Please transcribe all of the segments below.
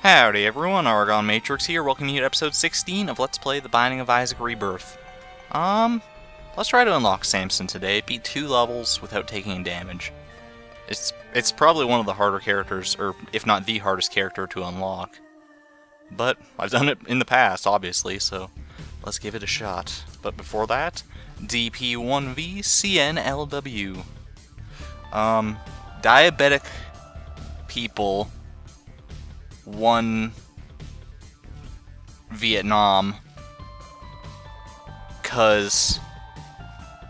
Howdy everyone, ArgonMatrix here, welcoming you to episode 16 of Let's Play The Binding of Isaac Rebirth. Let's try to unlock Samson today, beat 2 levels without taking damage. It's probably one of the harder characters, or if not the hardest character to unlock. But I've done it in the past, obviously, so let's give it a shot. But before that, DP1V CNLW. Diabetic people won Vietnam cause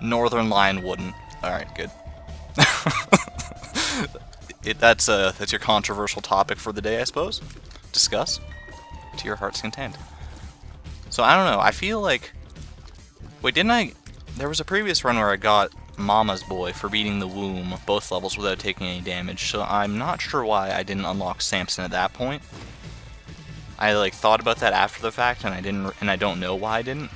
Northern Lion wouldn't. Alright, good. That's your controversial topic for the day, I suppose. Discuss to your heart's content. So I don't know, I feel like... Wait, didn't I... There was a previous run where I got Mama's Boy for beating the womb, both levels without taking any damage, so I'm not sure why I didn't unlock Samson at that point. I thought about that after the fact, and I don't know why I didn't.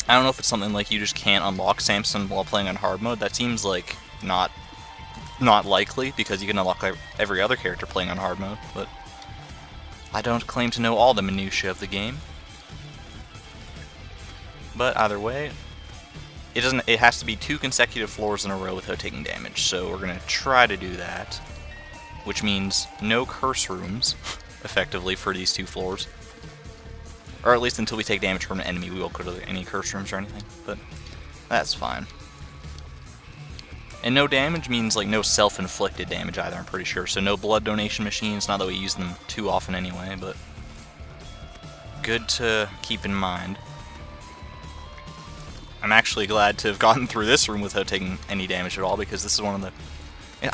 I don't know if it's something like you just can't unlock Samson while playing on hard mode. That seems like not likely, because you can unlock every other character playing on hard mode, but I don't claim to know all the minutiae of the game. But either way, it has to be 2 consecutive floors in a row without taking damage, so we're going to try to do that, which means no curse rooms, effectively, for these 2 floors. Or at least until we take damage from an enemy, we won't go to any curse rooms or anything, but that's fine. And no damage means no self-inflicted damage either, I'm pretty sure, so no blood donation machines, not that we use them too often anyway, but good to keep in mind. I'm actually glad to have gotten through this room without taking any damage at all, because this is one of the...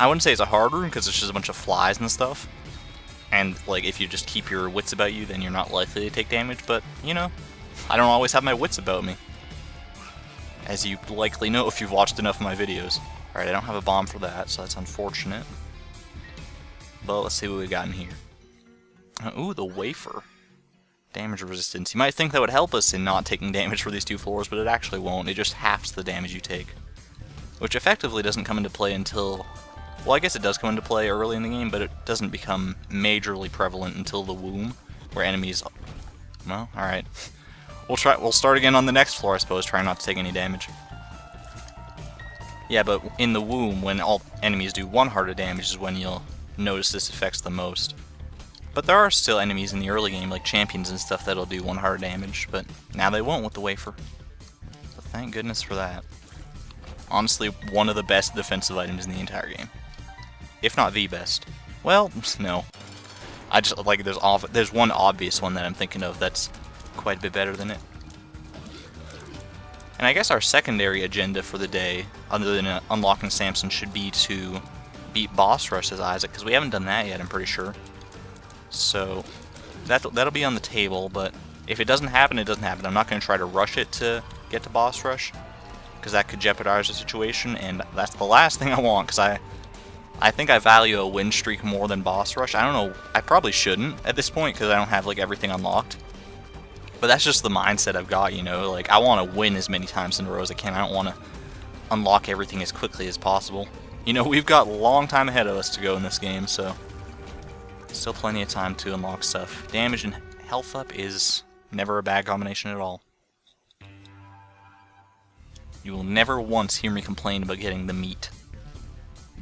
I wouldn't say it's a hard room, because it's just a bunch of flies and stuff. And, if you just keep your wits about you, then you're not likely to take damage, but, you know, I don't always have my wits about me. As you likely know if you've watched enough of my videos. Alright, I don't have a bomb for that, so that's unfortunate. But let's see what we got in here. Ooh, the wafer. Damage resistance. You might think that would help us in not taking damage for these 2 floors, but it actually won't. It just halves the damage you take. Which effectively doesn't come into play until... Well, I guess it does come into play early in the game, but it doesn't become majorly prevalent until the womb, where enemies... Well, alright. We'll start again on the next floor, I suppose, trying not to take any damage. Yeah, but in the womb, when all enemies do 1 heart of damage is when you'll notice this affects the most. But there are still enemies in the early game, like champions and stuff, that'll do 1 heart of damage, but now they won't with the wafer. So thank goodness for that. Honestly, one of the best defensive items in the entire game. If not the best. Well, no. I just, there's one obvious one that I'm thinking of that's quite a bit better than it. And I guess our secondary agenda for the day, other than unlocking Samson, should be to beat Boss Rush as Isaac, because we haven't done that yet, I'm pretty sure. So, that'll be on the table, but if it doesn't happen, it doesn't happen. I'm not going to try to rush it to get to Boss Rush, because that could jeopardize the situation, and that's the last thing I want, because I think I value a win streak more than Boss Rush. I don't know, I probably shouldn't at this point, because I don't have, everything unlocked. But that's just the mindset I've got, you know, I want to win as many times in a row as I can. I don't want to unlock everything as quickly as possible. You know, we've got a long time ahead of us to go in this game, so... Still plenty of time to unlock stuff. Damage and health up is never a bad combination at all. You will never once hear me complain about getting the meat.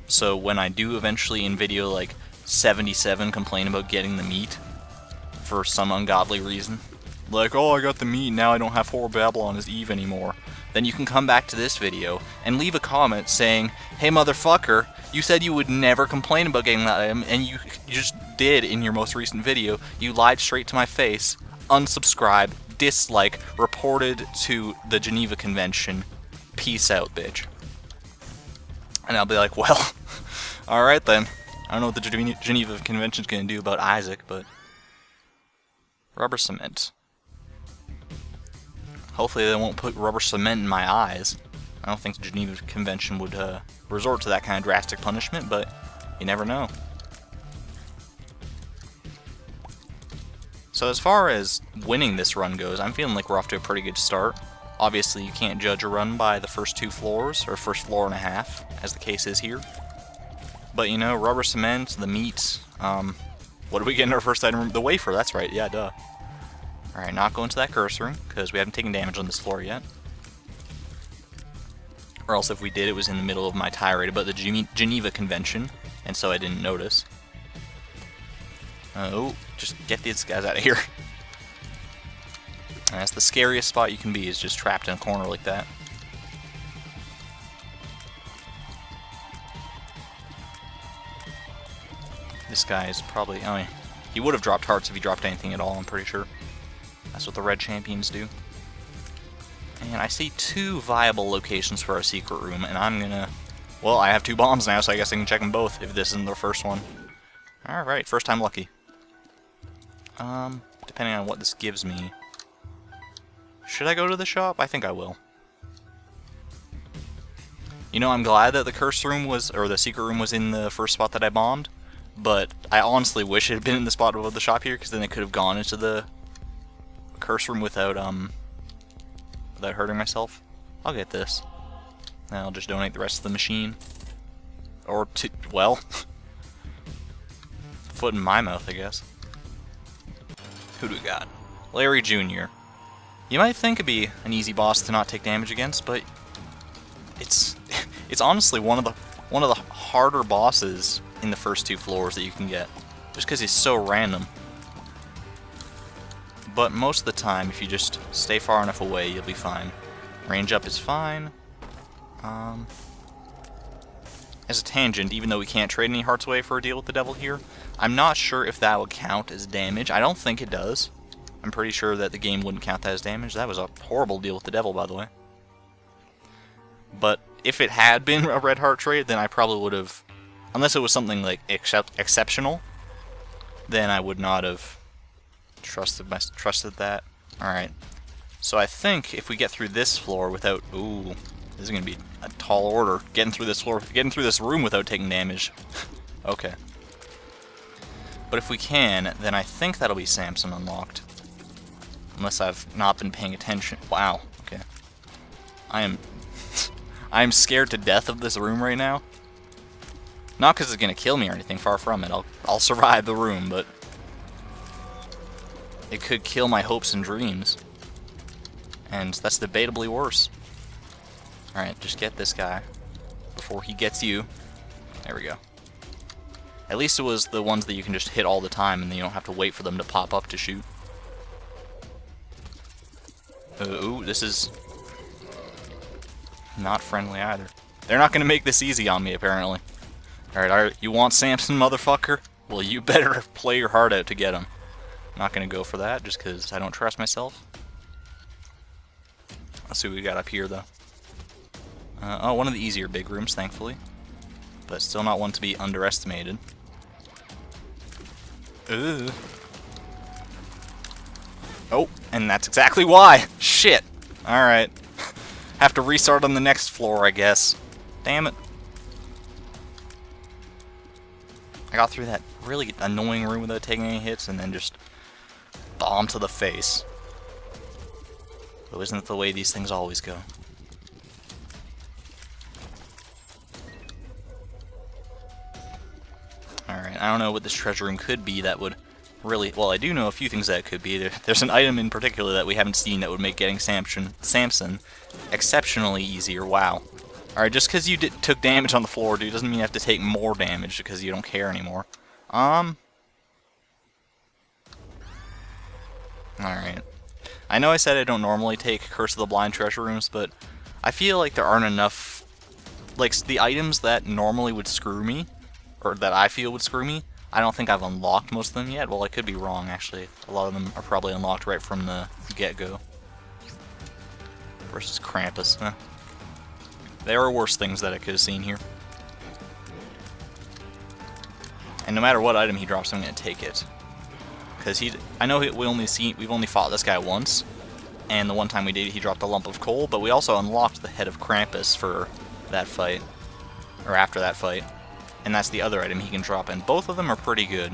So when I do eventually in video 77 complain about getting the meat, for some ungodly reason, oh, I got the meat, now I don't have 4 Babylon as Eve anymore, then you can come back to this video and leave a comment saying, hey motherfucker, you said you would never complain about getting that item, and you just did in your most recent video. You lied straight to my face, unsubscribe, dislike, reported to the Geneva Convention. Peace out, bitch. And I'll be like, well, alright then. I don't know what the Geneva Convention's gonna do about Isaac, but... Rubber cement. Hopefully they won't put rubber cement in my eyes. I don't think the Geneva Convention would resort to that kind of drastic punishment, but you never know. So as far as winning this run goes, I'm feeling like we're off to a pretty good start. Obviously, you can't judge a run by the first 2 floors, or first floor and a half, as the case is here. But, you know, rubber cement, the meat, What did we get in our first item room? The wafer, that's right, yeah, duh. Alright, not go into that curse room, because we haven't taken damage on this floor yet. Or else if we did, it was in the middle of my tirade about the Geneva Convention, and so I didn't notice. Oh, just get these guys out of here. And that's the scariest spot you can be, is just trapped in a corner like that. This guy is probably... I mean, he would have dropped hearts if he dropped anything at all, I'm pretty sure. That's what the red champions do. And I see 2 viable locations for our secret room, and I'm gonna... Well, I have 2 bombs now, so I guess I can check them both if this isn't the first one. Alright, first time lucky. Depending on what this gives me... Should I go to the shop? I think I will. You know, I'm glad that the curse room was... or the secret room was in the first spot that I bombed. But I honestly wish it had been in the spot above the shop here, because then I could have gone into the curse room without hurting myself. I'll get this. And I'll just donate the rest of the machine. Or to, well, foot in my mouth, I guess. Who do we got? Larry Jr. You might think it'd be an easy boss to not take damage against, but it's honestly one of the harder bosses in the first 2 floors that you can get, just because he's so random. But most of the time, if you just stay far enough away, you'll be fine. Range up is fine. As a tangent, even though we can't trade any hearts away for a deal with the devil here, I'm not sure if that would count as damage. I don't think it does. I'm pretty sure that the game wouldn't count that as damage. That was a horrible deal with the devil, by the way. But if it had been a red heart trade, then I probably would have... Unless it was something like exceptional, then I would not have trusted that. Alright. So I think if we get through this floor without... Ooh, this is going to be a tall order. Getting through this room without taking damage. Okay. But if we can, then I think that'll be Samson unlocked. Unless I've not been paying attention. Wow, okay. I am scared to death of this room right now. Not because it's going to kill me or anything, far from it. I'll survive the room, but it could kill my hopes and dreams. And that's debatably worse. Alright, just get this guy before he gets you. There we go. At least it was the ones that you can just hit all the time and then you don't have to wait for them to pop up to shoot. Ooh, this is not friendly either. They're not going to make this easy on me, apparently. Alright, you want Samson, motherfucker? Well, you better play your heart out to get him. I'm not going to go for that, just because I don't trust myself. Let's see what we got up here, though. Oh, one of the easier big rooms, thankfully. But still not one to be underestimated. Ooh. Oh, and that's exactly why! Shit! Alright. Have to restart on the next floor, I guess. Damn it. I got through that really annoying room without taking any hits, and then just bomb to the face. But isn't it the way these things always go? Alright, I don't know what this treasure room could be that would really... Well, I do know a few things that it could be. There's an item in particular that we haven't seen that would make getting Samson exceptionally easier. Wow. Alright, just because you took damage on the floor, dude, doesn't mean you have to take more damage because you don't care anymore. Alright. I know I said I don't normally take Curse of the Blind treasure rooms, but I feel like there aren't enough... Like, the items that normally would screw me, or that I feel would screw me, I don't think I've unlocked most of them yet. Well, I could be wrong, actually. A lot of them are probably unlocked right from the get-go. Versus Krampus, huh? There are worse things that I could have seen here. And no matter what item he drops, I'm going to take it. Because I know we've only fought this guy once, and the one time we did, he dropped a lump of coal, but we also unlocked the head of Krampus for that fight, or after that fight. And that's the other item he can drop, and both of them are pretty good.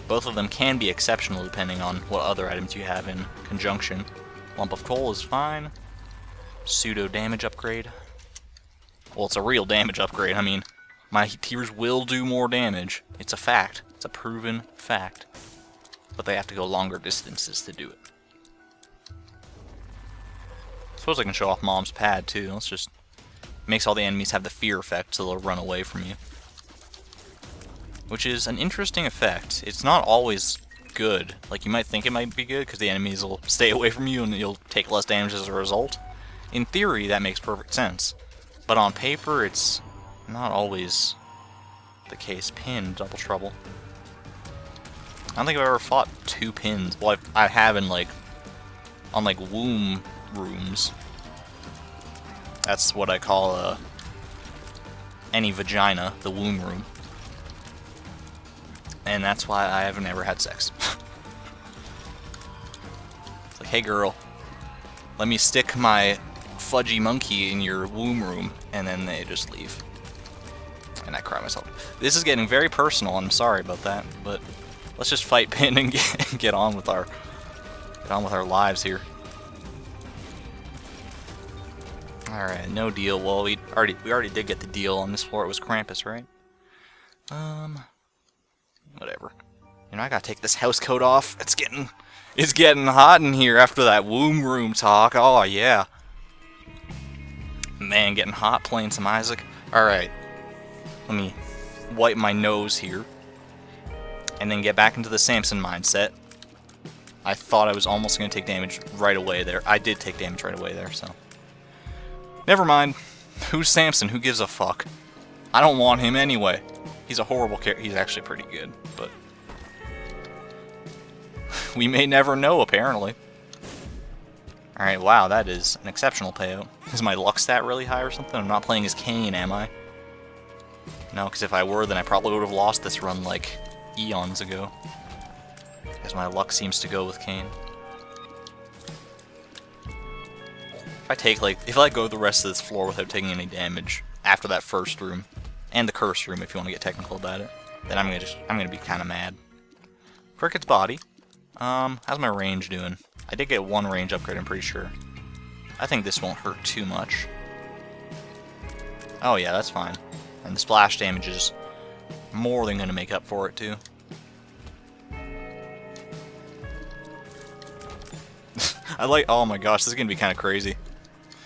Both of them can be exceptional depending on what other items you have in conjunction. Lump of coal is fine. Pseudo damage upgrade. Well, it's a real damage upgrade, I mean, My tiers will do more damage. It's a fact. It's a proven fact. But they have to go longer distances to do it. Suppose I can show off Mom's pad too. Let's just... Makes all the enemies have the fear effect so they'll run away from you. Which is an interesting effect. It's not always good. Like, you might think it might be good because the enemies will stay away from you and you'll take less damage as a result. In theory, that makes perfect sense. But on paper, it's not always the case. Pin, double trouble. I don't think I've ever fought 2 pins. Well, I have in, like, on, like, womb rooms. That's what I call, any vagina, the womb room. And that's why I haven't ever had sex. It's like, hey girl, let me stick my fudgy monkey in your womb room, and then they just leave. And I cry myself. This is getting very personal, I'm sorry about that, but let's just fight Pin and get on with our lives here. Alright, no deal. Well, we already did get the deal on this floor. It was Krampus, right? Whatever. You know, I gotta take this house coat off. It's getting hot in here after that womb room talk. Oh yeah. Man, getting hot playing some Isaac. Alright. Let me wipe my nose here. And then get back into the Samson mindset. I thought I was almost gonna take damage right away there. I did take damage right away there, so. Never mind. Who's Samson? Who gives a fuck? I don't want him anyway. He's a horrible character. He's actually pretty good, but we may never know, apparently. Alright, wow, that is an exceptional payout. Is my luck stat really high or something? I'm not playing as Cain, am I? No, because if I were, then I probably would have lost this run, like, eons ago. Because my luck seems to go with Cain. If I go the rest of this floor without taking any damage after that first room, and the curse room if you want to get technical about it, then I'm gonna be kind of mad. Cricket's body. How's my range doing? I did get 1 range upgrade, I'm pretty sure. I think this won't hurt too much. Oh yeah, that's fine. And the splash damage is more than gonna make up for it too. Oh my gosh, this is gonna be kind of crazy.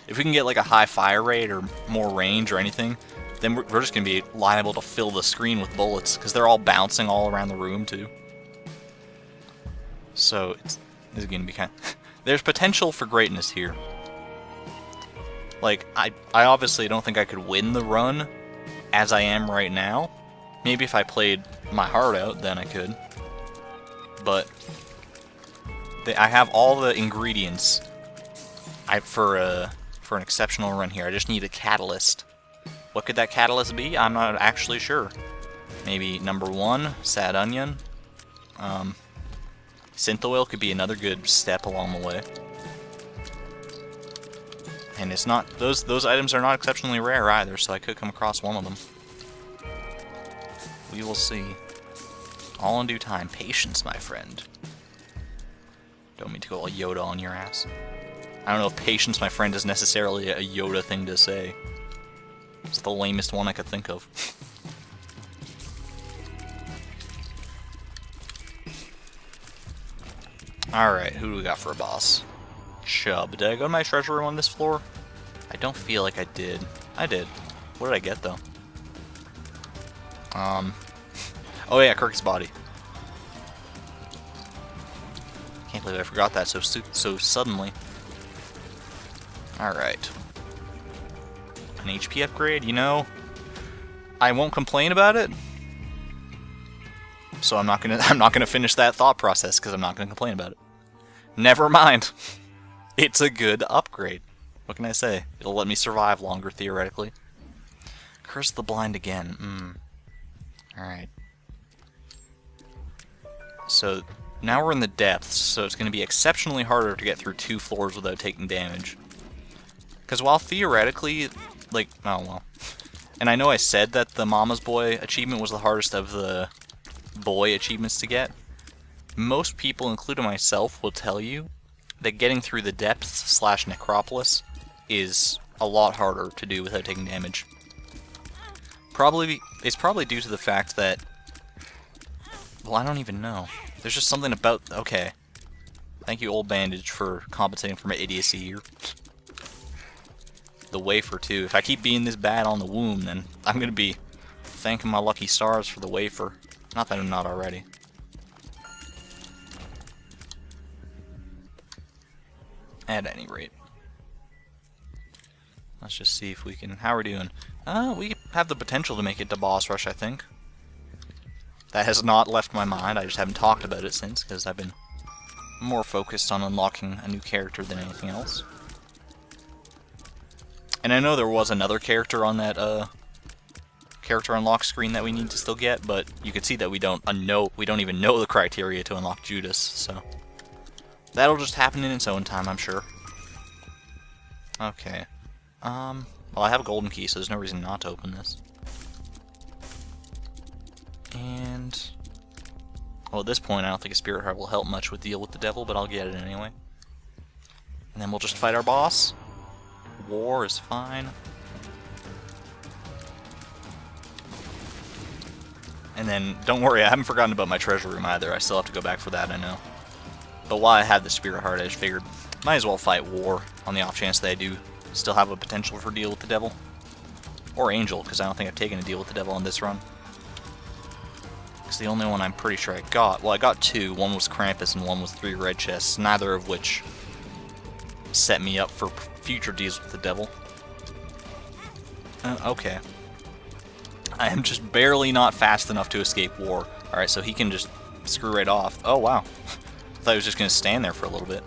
If we can get like a high fire rate or more range or anything, then we're just going to be liable to fill the screen with bullets, because they're all bouncing all around the room, too. So, this is going to be kind of... There's potential for greatness here. Like, I obviously don't think I could win the run as I am right now. Maybe if I played my heart out, then I could. But I have all the ingredients for an exceptional run here. I just need a catalyst. What could that catalyst be? I'm not actually sure. Maybe number 1, Sad Onion. Synth Oil could be another good step along the way. And it's not... Those items are not exceptionally rare either, so I could come across one of them. We will see. All in due time. Patience, my friend. Don't mean to go all Yoda on your ass. I don't know if patience, my friend, is necessarily a Yoda thing to say. It's the lamest one I could think of. Alright, who do we got for a boss? Chub. Did I go to my treasure room on this floor? I don't feel like I did. I did. What did I get, though? Oh yeah, Kirk's body. Can't believe I forgot that so suddenly. Alright. An HP upgrade, you know, I won't complain about it. So I'm not gonna finish that thought process because I'm not gonna complain about it. Never mind. It's a good upgrade. What can I say? It'll let me survive longer, theoretically. Curse the Blind again. Alright. So, now we're in the depths, so it's going to be exceptionally harder to get through 2 floors without taking damage. Because while theoretically, like, oh well. And I know I said that the Mama's Boy achievement was the hardest of the boy achievements to get. Most people, including myself, will tell you that getting through the depths / necropolis is a lot harder to do without taking damage. It's probably due to the fact that... Well, I don't even know. There's just something about... Okay. Thank you, Old Bandage, for compensating for my idiocy here. The wafer, too. If I keep being this bad on the womb, then I'm going to be thanking my lucky stars for the wafer. Not that I'm not already. At any rate. Let's just see if we can... How are we doing? We have the potential to make it to boss rush, I think. That has not left my mind. I just haven't talked about it since, because I've been more focused on unlocking a new character than anything else. And I know there was another character on that character unlock screen that we need to still get, but you can see that we don't even know the criteria to unlock Judas, so that'll just happen in its own time, I'm sure. Okay. Well, I have a golden key, so there's no reason not to open this. And well, at this point, I don't think a spirit heart will help much with deal with the devil, but I'll get it anyway. And then we'll just fight our boss. War is fine. And then, don't worry, I haven't forgotten about my treasure room either. I still have to go back for that, I know. But while I had the spirit heart, I just figured, might as well fight War on the off chance that I do still have a potential for deal with the devil. Or Angel, because I don't think I've taken a deal with the devil on this run. Because the only one I'm pretty sure I got, well, I got two. One was Krampus and one was 3 red chests, neither of which set me up for future deals with the devil. Okay. I am just barely not fast enough to escape War. Alright, so he can just screw right off. Oh, wow. I thought he was just going to stand there for a little bit.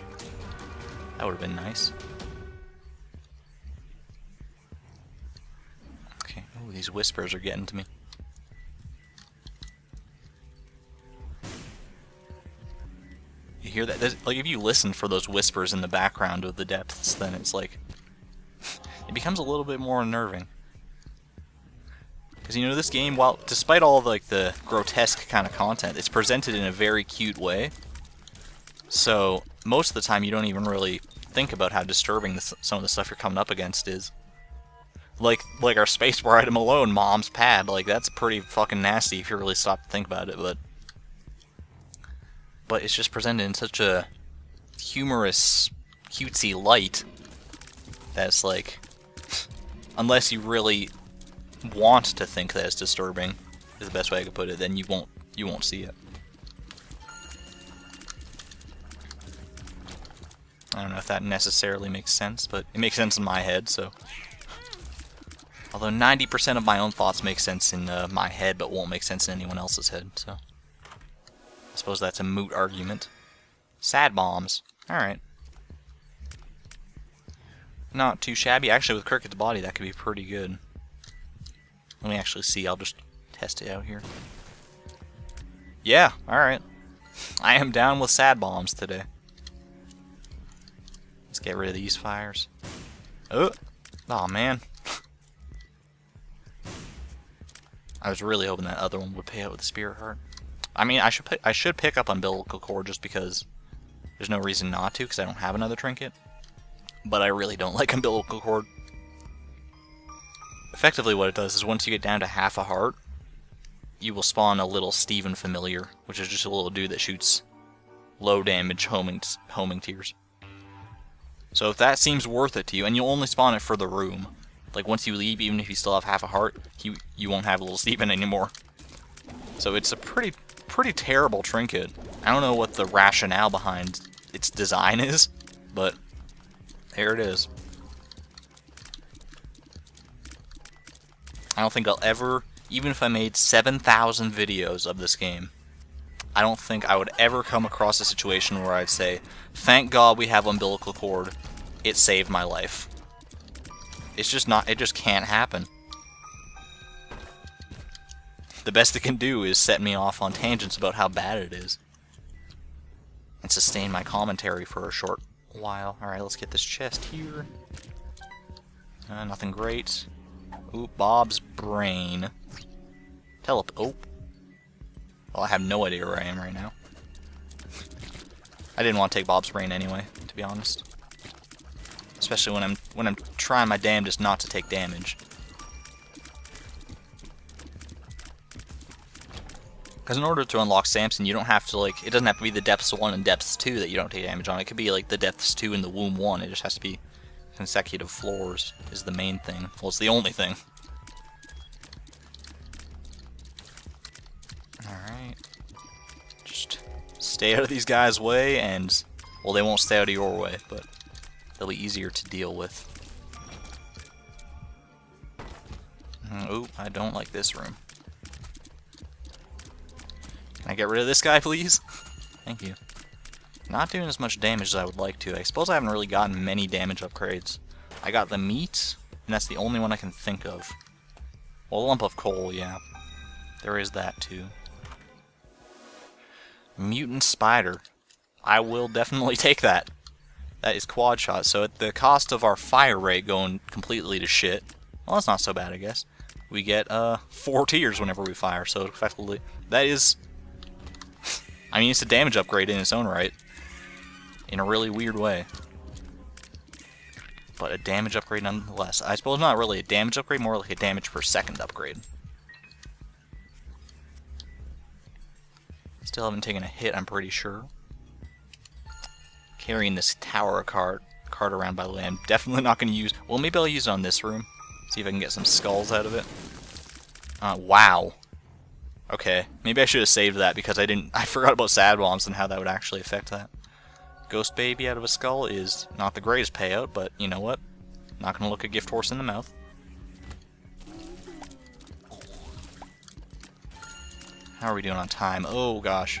That would have been nice. Okay, oh, these whispers are getting to me. You hear that? Like, if you listen for those whispers in the background of the depths, then it's like... it becomes a little bit more unnerving. Because, you know, this game, while despite all of, like, the grotesque kind of content, it's presented in a very cute way. So, most of the time you don't even really think about how disturbing some of the stuff you're coming up against is. Like our spacebar item alone, Mom's Pad, like, that's pretty fucking nasty if you really stop to think about it, but it's just presented in such a humorous, cutesy light that's like, unless you really want to think that it's disturbing, is the best way I could put it, then you won't see it. I don't know if that necessarily makes sense, but it makes sense in my head, so. Although 90% of my own thoughts make sense in my head, but won't make sense in anyone else's head, so. I suppose that's a moot argument. Sad bombs. Alright. Not too shabby. Actually, with Cricket's body, that could be pretty good. Let me actually see. I'll just test it out here. Yeah, alright. I am down with sad bombs today. Let's get rid of these fires. Oh man. I was really hoping that other one would pay out with the spirit heart. I mean, I should pick up umbilical cord just because there's no reason not to, because I don't have another trinket. But I really don't like umbilical cord. Effectively what it does is once you get down to half a heart, you will spawn a little Steven familiar, which is just a little dude that shoots low damage homing tiers. So if that seems worth it to you, and you'll only spawn it for the room, like once you leave, even if you still have half a heart, you won't have little Steven anymore. So it's a pretty terrible trinket. I don't know what the rationale behind its design is, but there it is. I don't think I'll ever, even if I made 7,000 videos of this game, I don't think I would ever come across a situation where I'd say, thank God we have umbilical cord, it saved my life. It's just not, it just can't happen. The best it can do is set me off on tangents about how bad it is. And sustain my commentary for a short while. Alright, let's get this chest here. Nothing great. Ooh, Bob's brain. Oh. Well, I have no idea where I am right now. I didn't want to take Bob's brain anyway, to be honest. Especially when I'm trying my damnedest not to take damage. Because in order to unlock Samson, you don't have to, like, it doesn't have to be the depths 1 and depths 2 that you don't take damage on. It could be, like, the depths 2 and the womb 1. It just has to be consecutive floors is the main thing. Well, it's the only thing. Alright. Just stay out of these guys' way, and, well, they won't stay out of your way, but they'll be easier to deal with. Ooh, I don't like this room. Can I get rid of this guy, please? Thank you. Not doing as much damage as I would like to. I suppose I haven't really gotten many damage upgrades. I got the meat, and that's the only one I can think of. Well, a lump of coal, yeah. There is that, too. Mutant spider. I will definitely take that. That is quad shot, so at the cost of our fire rate going completely to shit, well, that's not so bad, I guess. We get 4 tiers whenever we fire, so effectively, that is... I mean, it's a damage upgrade in its own right. In a really weird way. But a damage upgrade nonetheless. I suppose not really a damage upgrade, more like a damage per second upgrade. Still haven't taken a hit, I'm pretty sure. Carrying this tower cart around, by the way, I'm definitely not going to use... Well, maybe I'll use it on this room. See if I can get some skulls out of it. Wow. Okay, maybe I should have saved that because I forgot about sad bombs and how that would actually affect that. Ghost baby out of a skull is not the greatest payout, but you know what? Not gonna look a gift horse in the mouth. How are we doing on time? Oh gosh.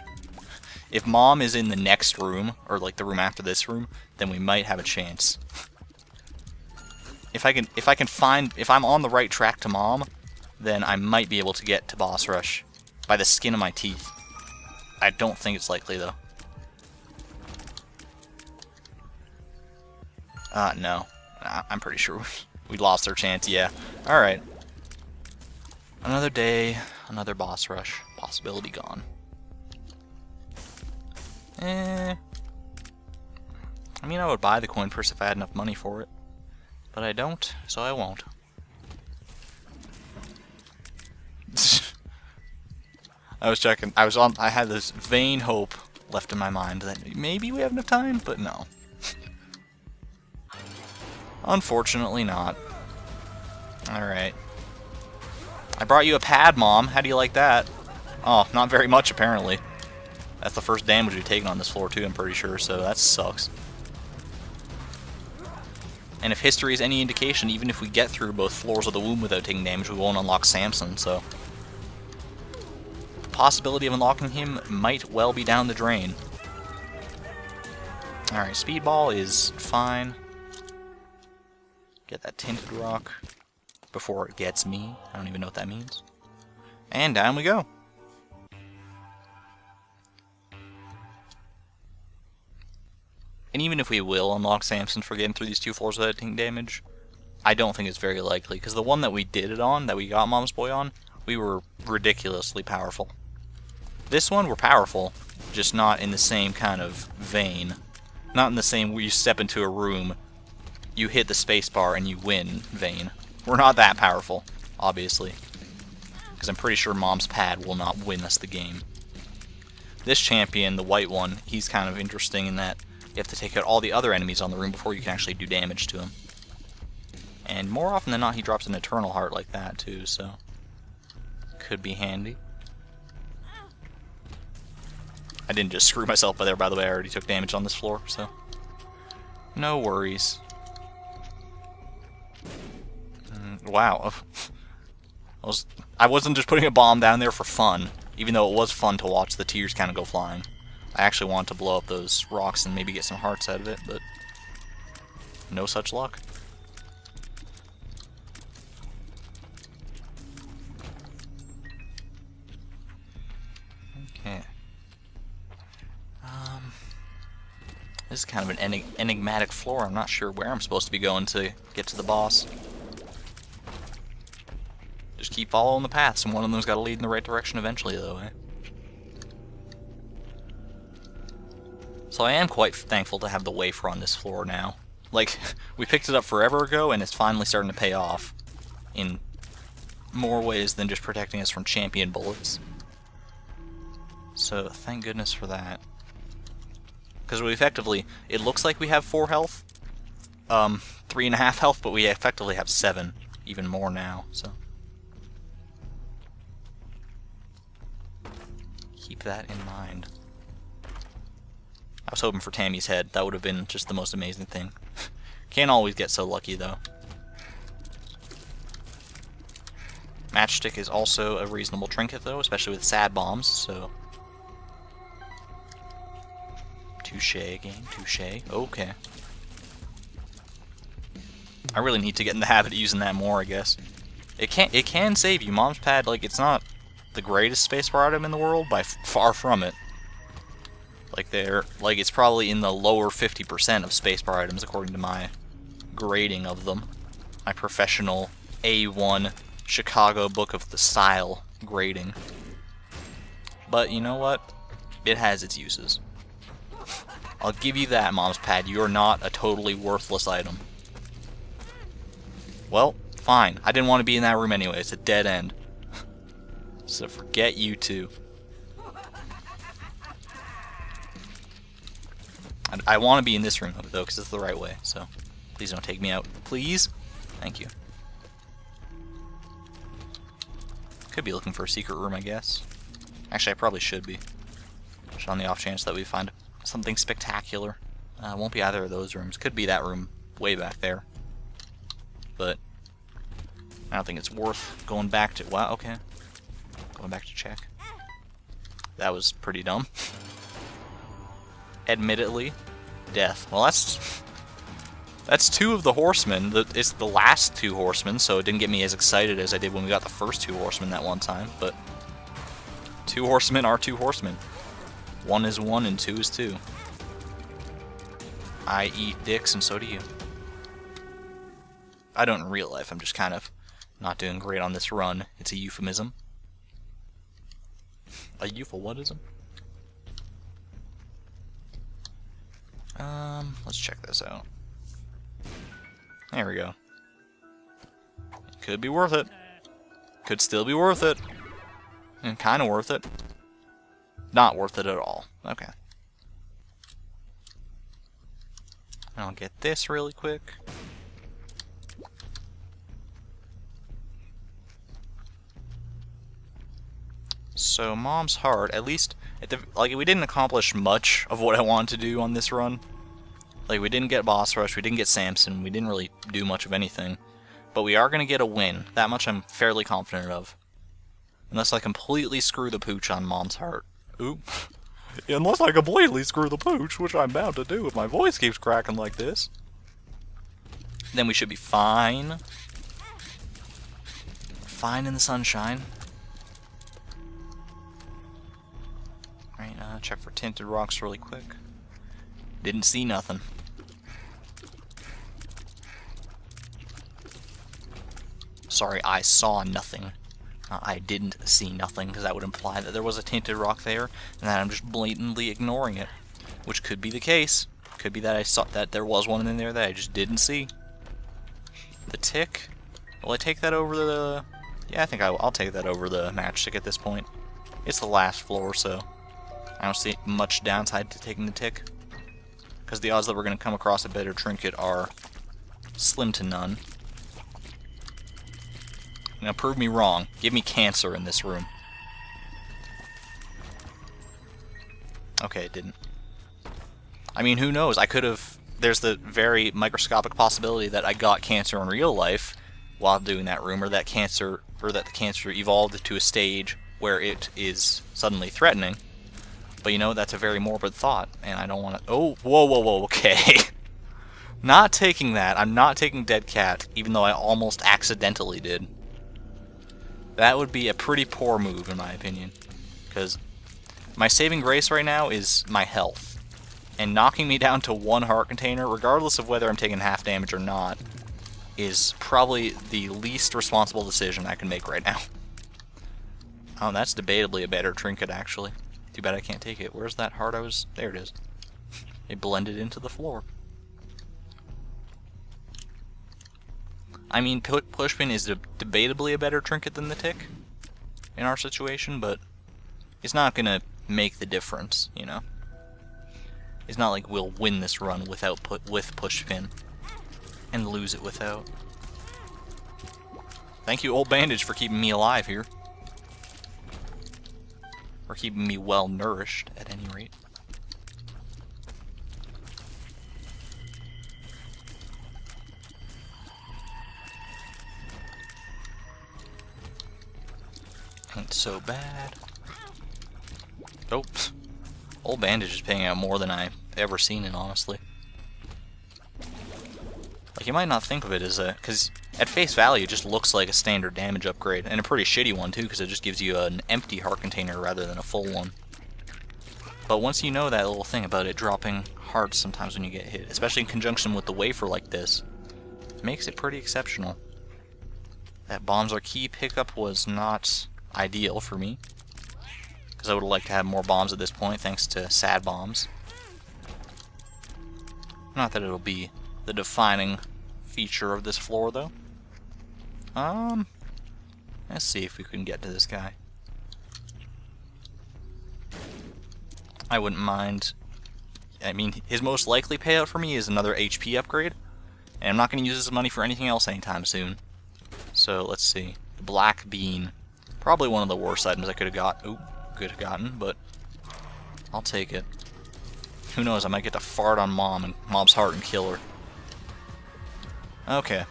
If Mom is in the next room, or like the room after this room, then we might have a chance. If I'm on the right track to Mom, then I might be able to get to boss rush by the skin of my teeth. I don't think it's likely though. No. I'm pretty sure we lost our chance, yeah. Alright. Another day, another boss rush. Possibility gone. I mean, I would buy the coin purse if I had enough money for it. But I don't, so I won't. I was checking. I had this vain hope left in my mind that maybe we have enough time, but no. Unfortunately not. Alright. I brought you a pad, Mom. How do you like that? Oh, not very much, apparently. That's the first damage we've taken on this floor, too, I'm pretty sure, so that sucks. And if history is any indication, even if we get through both floors of the womb without taking damage, we won't unlock Samson, so... the possibility of unlocking him might well be down the drain. Alright, Speedball is fine. Get that tinted rock before it gets me. I don't even know what that means. And down we go. And even if we will unlock Samson for getting through these 2 floors without taking damage, I don't think it's very likely, because the one that we did it on, that we got Mom's Boy on, we were ridiculously powerful. This one, we're powerful, just not in the same kind of vein. Not in the same where you step into a room, you hit the spacebar, and you win vein. We're not that powerful, obviously, because I'm pretty sure Mom's pad will not win us the game. This champion, the white one, he's kind of interesting in that you have to take out all the other enemies on the room before you can actually do damage to him. And more often than not, he drops an Eternal Heart like that, too, so... could be handy. I didn't just screw myself by there, by the way, I already took damage on this floor, so... no worries. Wow. I wasn't just putting a bomb down there for fun, even though it was fun to watch the tears kind of go flying. I actually wanted to blow up those rocks and maybe get some hearts out of it, but no such luck. Okay. This is kind of an enigmatic floor. I'm not sure where I'm supposed to be going to get to the boss. Just keep following the paths, and one of them's got to lead in the right direction eventually, though, eh? So I am quite thankful to have the wafer on this floor now. Like, we picked it up forever ago, and it's finally starting to pay off. In more ways than just protecting us from champion bullets. So thank goodness for that. Because we effectively, it looks like we have 4 health, 3.5 health, but we effectively have 7, even more now, so. Keep that in mind. I was hoping for Tammy's head. That would have been just the most amazing thing. Can't always get so lucky, though. Matchstick is also a reasonable trinket, though, especially with sad bombs, so... Touche again, touche. Okay. I really need to get in the habit of using that more, I guess. It can save you. Mom's Pad, like, it's not the greatest spacebar item in the world, by far from it. Like, it's probably in the lower 50% of spacebar items, according to my grading of them. My professional A1 Chicago Book of the Style grading. But you know what? It has its uses. I'll give you that, Mom's Pad. You're not a totally worthless item. Well, fine. I didn't want to be in that room anyway. It's a dead end. So forget you two. I want to be in this room, though, because it's the right way. So please don't take me out. Please? Thank you. Could be looking for a secret room, I guess. Actually, I probably should be. Just on the off chance that we find something spectacular. Won't be either of those rooms. Could be that room way back there. But I don't think it's worth going back to... Wow, okay. Going back to check. That was pretty dumb. Admittedly, death. Well, that's 2 of the horsemen. It's the last 2 horsemen, so it didn't get me as excited as I did when we got the first 2 horsemen that one time. But 2 horsemen are 2 horsemen. 1 is 1 and 2 is 2. I eat dicks and so do you. I don't in real life. I'm just kind of not doing great on this run. It's a euphemism. A euphemism? Let's check this out. There we go. Could be worth it. Could still be worth it. And kind of worth it. Not worth it at all. Okay. I'll get this really quick. So, Mom's Heart, at least, like, we didn't accomplish much of what I wanted to do on this run. Like, we didn't get Boss Rush, we didn't get Samson, we didn't really do much of anything. But we are going to get a win. That much I'm fairly confident of. Unless I completely screw the pooch on Mom's Heart. Oop. Unless I completely screw the pooch, which I'm bound to do if my voice keeps cracking like this. Then we should be fine. Fine in the sunshine. Right, check for tinted rocks really quick. Didn't see nothing. Sorry, I saw nothing. I didn't see nothing, because that would imply that there was a tinted rock there, and that I'm just blatantly ignoring it. Which could be the case. Could be that I saw that there was one in there that I just didn't see. The tick? Will I take that over the... Yeah, I think I'll take that over the matchstick at this point. It's the last floor, so I don't see much downside to taking the tick. Because the odds that we're going to come across a better trinket are slim to none. Now prove me wrong. Give me cancer in this room. Okay, it didn't. I mean, who knows? I could have... There's the very microscopic possibility that I got cancer in real life while doing that room, or that the cancer evolved to a stage where it is suddenly threatening. But you know, that's a very morbid thought, and I don't want to... Oh, whoa, whoa, whoa, okay. Not taking that. I'm not taking Dead Cat, even though I almost accidentally did. That would be a pretty poor move, in my opinion. Because my saving grace right now is my health. And knocking me down to 1 heart container, regardless of whether I'm taking half damage or not, is probably the least responsible decision I can make right now. Oh, that's debatably a better trinket, actually. Too bad I can't take it. Where's that heart I was... There it is. It blended into the floor. I mean, Pushpin is debatably a better trinket than the tick in our situation, but it's not gonna make the difference, you know? It's not like we'll win this run without with push pin and lose it without. Thank you, Old Bandage, for keeping me alive here. Or keeping me well nourished, at any rate. Ain't so bad. Oh, Old Bandage is paying out more than I've ever seen it, honestly. Like, you might not think of it as a... because at face value, it just looks like a standard damage upgrade. And a pretty shitty one, too, because it just gives you an empty heart container rather than a full one. But once you know that little thing about it dropping hearts sometimes when you get hit, especially in conjunction with the wafer like this, it makes it pretty exceptional. That bombs are key pickup was not ideal for me, because I would have liked to have more bombs at this point, thanks to sad bombs. Not that it'll be the defining feature of this floor, though. Let's see if we can get to this guy. I wouldn't mind. I mean, his most likely payout for me is another HP upgrade, and I'm not going to use this money for anything else anytime soon. So let's see. The Black Bean. Probably one of the worst items I could have gotten, but I'll take it. Who knows, I might get to fart on Mom and Mom's heart and kill her. Okay.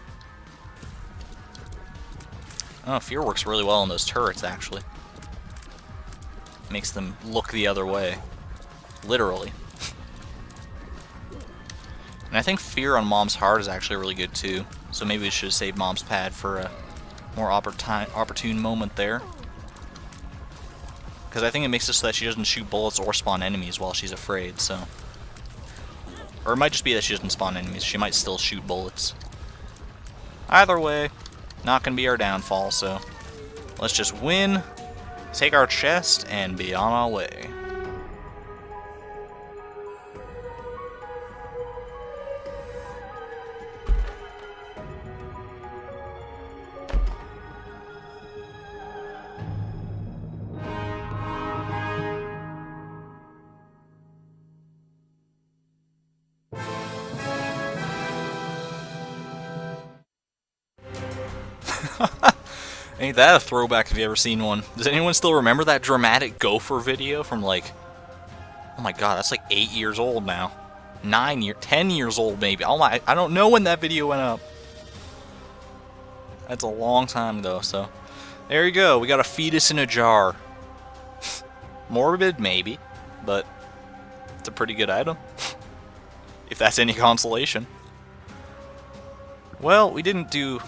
Oh, Fear works really well on those turrets, actually. Makes them look the other way. Literally. And I think Fear on Mom's heart is actually really good, too. So maybe we should save Mom's pad for a more opportune moment there. Because I think it makes it so that she doesn't shoot bullets or spawn enemies while she's afraid, so... Or it might just be that she doesn't spawn enemies. She might still shoot bullets. Either way, not going to be our downfall, so... Let's just win, take our chest, and be on our way. Ain't that a throwback if you ever seen one? Does anyone still remember that dramatic gopher video from like... Oh my god, that's like 8 years old now. 10 years old maybe. Oh my, I don't know when that video went up. That's a long time ago, so... There you go, we got a fetus in a jar. Morbid, maybe, but it's a pretty good item. If that's any consolation. Well, we didn't do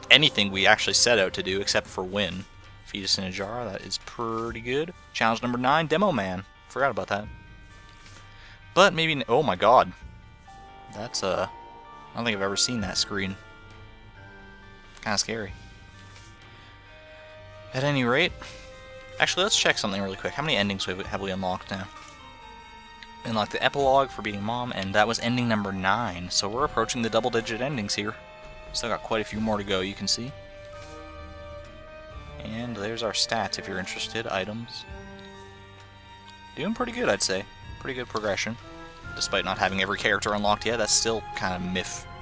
anything we actually set out to do except for win. Fetus in a jar, that is pretty good. Challenge number 9, Demo Man. Forgot about that. But maybe... Oh my god. That's, I don't think I've ever seen that screen. Kinda scary. At any rate... Actually, let's check something really quick. How many endings have we unlocked now? Unlocked the epilogue for beating Mom, and that was ending number 9. So we're approaching the double-digit endings here. Still got quite a few more to go, you can see. And there's our stats if you're interested. Items. Doing pretty good, I'd say. Pretty good progression. Despite not having every character unlocked yet, that's still kind of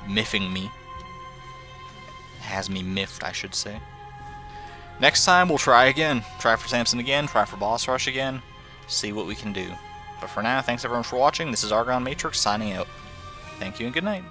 miffing me. Has me miffed, I should say. Next time, we'll try again. Try for Samson again, try for Boss Rush again. See what we can do. But for now, thanks everyone for watching. This is ArgonMatrix signing out. Thank you and good night.